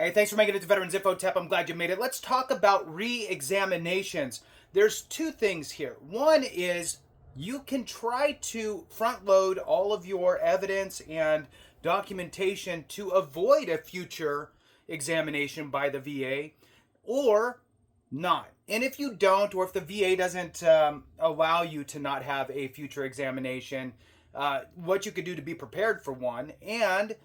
Hey, thanks for making it to Veterans Info Tap. I'm glad you made it. Let's talk about re-examinations. There's two things here. One is you can try to front load all of your evidence and documentation to avoid a future examination by the VA, or not. And if you don't, or if the VA doesn't allow you to not have a future examination, what you could do to be prepared for one, and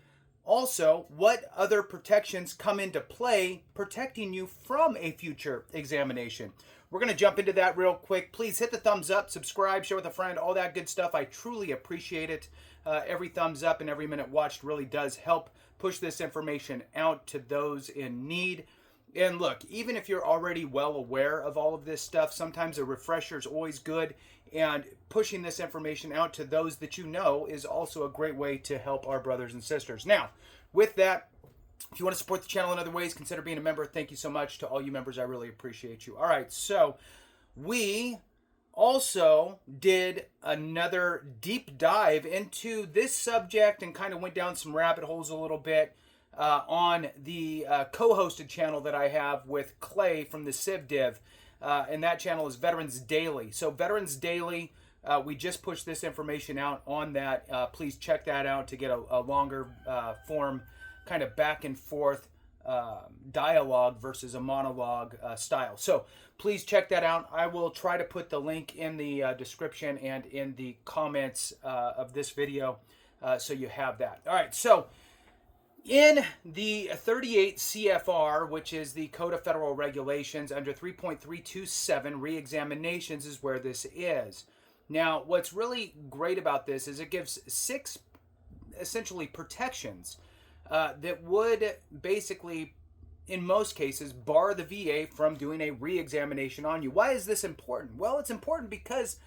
also what other protections come into play protecting you from a future examination. We're going to jump into that real quick. Please hit the thumbs up, subscribe, share with a friend, all that good stuff. I truly appreciate it. Every thumbs up and every minute watched really does help push this information out to those in need. And look, even if you're already well aware of all of this stuff, sometimes a refresher is always good. And pushing this information out to those that you know is also a great way to help our brothers and sisters. Now, with that, if you want to support the channel in other ways, consider being a member. Thank you so much to all you members. I really appreciate you. All right, so we also did another deep dive into this subject and kind of went down some rabbit holes a little bit on the co-hosted channel that I have with Clay from the CivDiv. And that channel is Veterans Daily. So Veterans Daily, we just pushed this information out on that. Please check that out to get a longer form kind of back and forth dialogue versus a monologue style. So please check that out. I will try to put the link in the description and in the comments of this video so you have that. All right, so in the 38 CFR, which is the Code of Federal Regulations, under 3.327, re-examinations is where this is. Now, what's really great about this is it gives 6 essentially protections that would basically, in most cases, bar the VA from doing a re-examination on you. Why is this important? Well, it's important because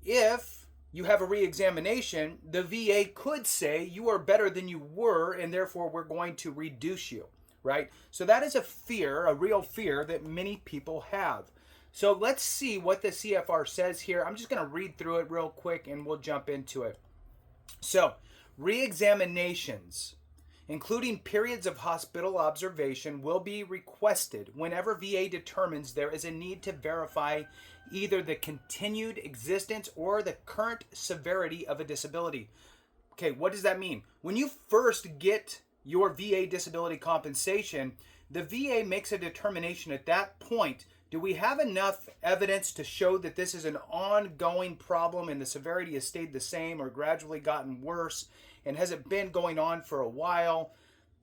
if you have a re-examination, the VA could say you are better than you were and therefore we're going to reduce you, right? So that is a fear, a real fear that many people have. So let's see what the CFR says here. I'm just going to read through it real quick and we'll jump into it. So, re-examinations, including periods of hospital observation, will be requested whenever VA determines there is a need to verify either the continued existence or the current severity of a disability. Okay, what does that mean? When you first get your VA disability compensation, the VA makes a determination at that point. Do we have enough evidence to show that this is an ongoing problem and the severity has stayed the same or gradually gotten worse? And has it been going on for a while?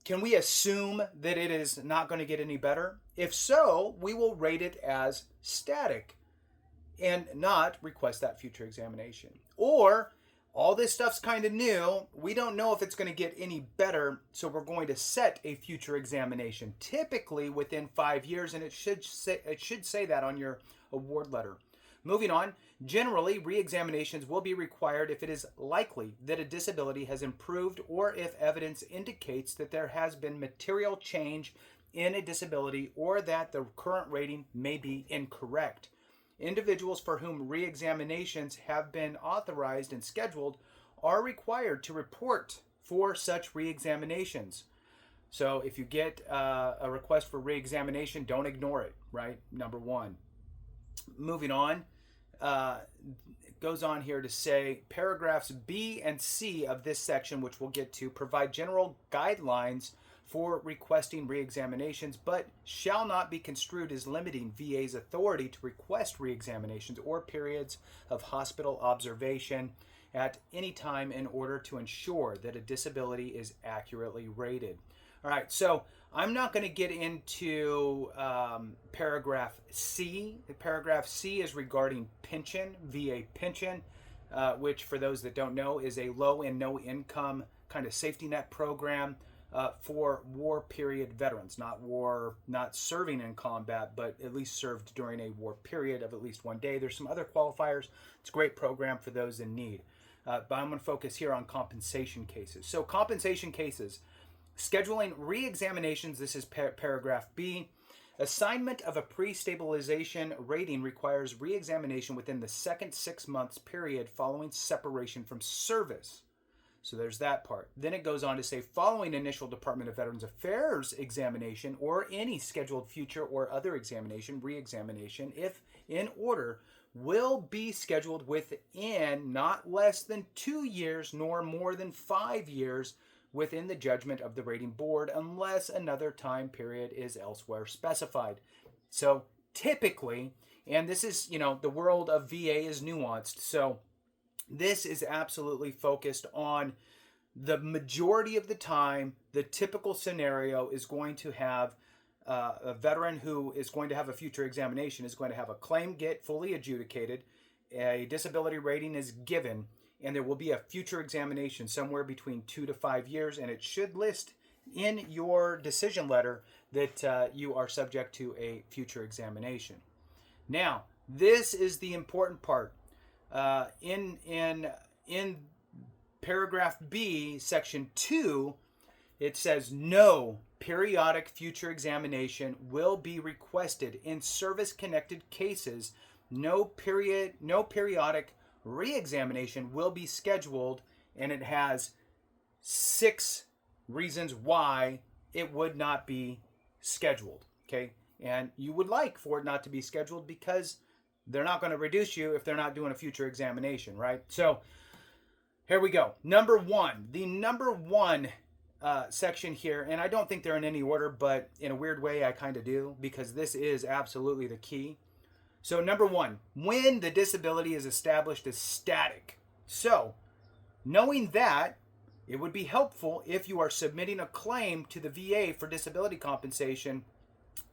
Can we assume that it is not going to get any better? If so, we will rate it as static and not request that future examination. Or all this stuff's kind of new. We don't know if it's going to get any better, so we're going to set a future examination, typically within 5 years, and it should say that on your award letter. Moving on, generally, re-examinations will be required if it is likely that a disability has improved or if evidence indicates that there has been material change in a disability or that the current rating may be incorrect. Individuals for whom re-examinations have been authorized and scheduled are required to report for such re-examinations. So if you get a request for re-examination, don't ignore it, right? Number one. Moving on, it goes on here to say paragraphs B and C of this section, which we'll get to, provide general guidelines for requesting re-examinations, but shall not be construed as limiting VA's authority to request re-examinations or periods of hospital observation at any time in order to ensure that a disability is accurately rated. All right, so I'm not going to get into paragraph C. Paragraph C is regarding pension, VA pension, which for those that don't know is a low and no income kind of safety net program for war period veterans, not serving in combat, but at least served during a war period of at least 1 day. There's some other qualifiers. It's a great program for those in need. But I'm going to focus here on compensation cases. So compensation cases, scheduling re-examinations, this is paragraph B. Assignment of a pre-stabilization rating requires re-examination within the second 6 months period following separation from service. So there's that part. Then it goes on to say, following initial Department of Veterans Affairs examination or any scheduled future or other examination, re-examination, if in order, will be scheduled within not less than 2 years nor more than 5 years within the judgment of the rating board unless another time period is elsewhere specified. So typically, and this is, the world of VA is nuanced. So this is absolutely focused on the majority of the time. The typical scenario is going to have a veteran who is going to have a future examination is going to have a claim get fully adjudicated, a disability rating is given, and there will be a future examination somewhere between 2 to 5 years, and it should list in your decision letter that you are subject to a future examination. Now, this is the important part. In paragraph B, section 2, it says no periodic future examination will be requested in service-connected cases. No periodic re-examination will be scheduled, and it has 6 reasons why it would not be scheduled. Okay, and you would like for it not to be scheduled because they're not going to reduce you if they're not doing a future examination, right? So here we go. The number one section here, and I don't think they're in any order, but in a weird way I kind of do, because this is absolutely the key. So number 1, when the disability is established as static. So knowing that, it would be helpful if you are submitting a claim to the VA for disability compensation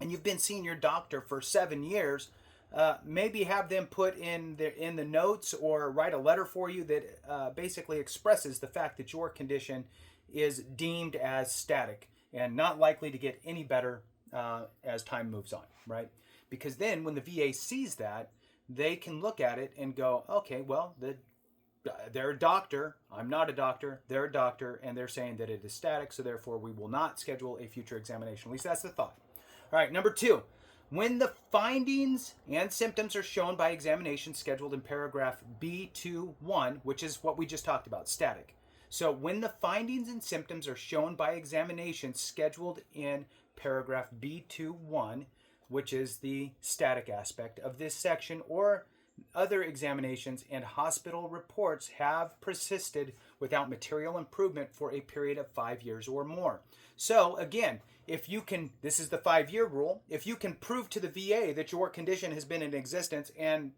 and you've been seeing your doctor for 7 years, maybe have them put in the notes or write a letter for you that basically expresses the fact that your condition is deemed as static and not likely to get any better as time moves on, right? Because then when the VA sees that, they can look at it and go, okay, well, they're a doctor, I'm not a doctor, they're a doctor, and they're saying that it is static, so therefore we will not schedule a future examination. At least that's the thought. All right, number 2. When the findings and symptoms are shown by examination scheduled in paragraph B2.1, which is what we just talked about, static. So when the findings and symptoms are shown by examination scheduled in paragraph B2.1, which is the static aspect of this section, or other examinations and hospital reports have persisted without material improvement for a period of 5 years or more. So again, if you can, this is the 5-year rule, if you can prove to the VA that your condition has been in existence and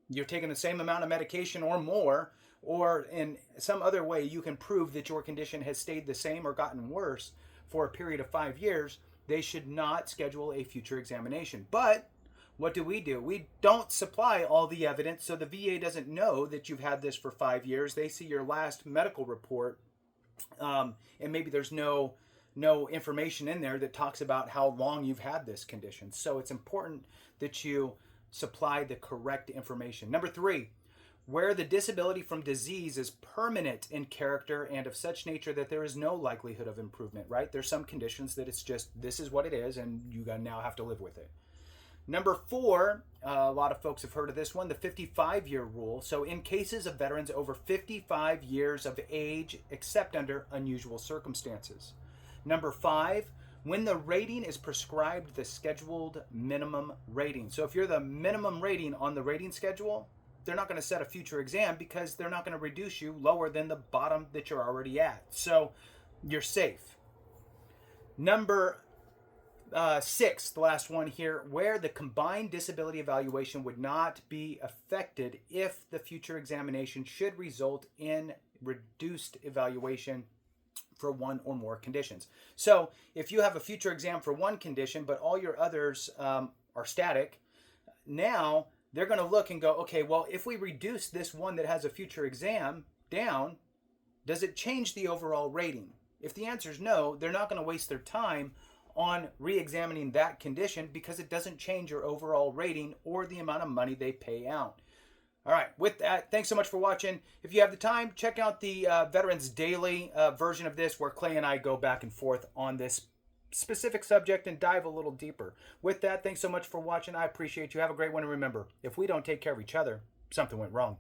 you're taking the same amount of medication or more, or in some other way you can prove that your condition has stayed the same or gotten worse for a period of 5 years, they should not schedule a future examination. But what do? We don't supply all the evidence, so the VA doesn't know that you've had this for 5 years. They see your last medical report, and maybe there's no information in there that talks about how long you've had this condition. So it's important that you supply the correct information. Number 3, where the disability from disease is permanent in character and of such nature that there is no likelihood of improvement, right? There's some conditions that it's just, this is what it is, and you now have to live with it. Number 4, a lot of folks have heard of this one, the 55-year rule. So in cases of veterans over 55 years of age, except under unusual circumstances. Number 5, when the rating is prescribed the scheduled minimum rating. So if you're the minimum rating on the rating schedule, they're not going to set a future exam because they're not going to reduce you lower than the bottom that you're already at. So you're safe. Number 6, the last one here, where the combined disability evaluation would not be affected if the future examination should result in reduced evaluation for one or more conditions. So if you have a future exam for one condition, but all your others are static, now they're going to look and go, okay, well, if we reduce this one that has a future exam down, does it change the overall rating? If the answer is no, they're not going to waste their time on re-examining that condition because it doesn't change your overall rating or the amount of money they pay out. All right, with that, thanks so much for watching. If you have the time, check out the Veterans Daily version of this where Clay and I go back and forth on this specific subject and dive a little deeper. With that, thanks so much for watching. I appreciate you. Have a great one. And remember, if we don't take care of each other, something went wrong.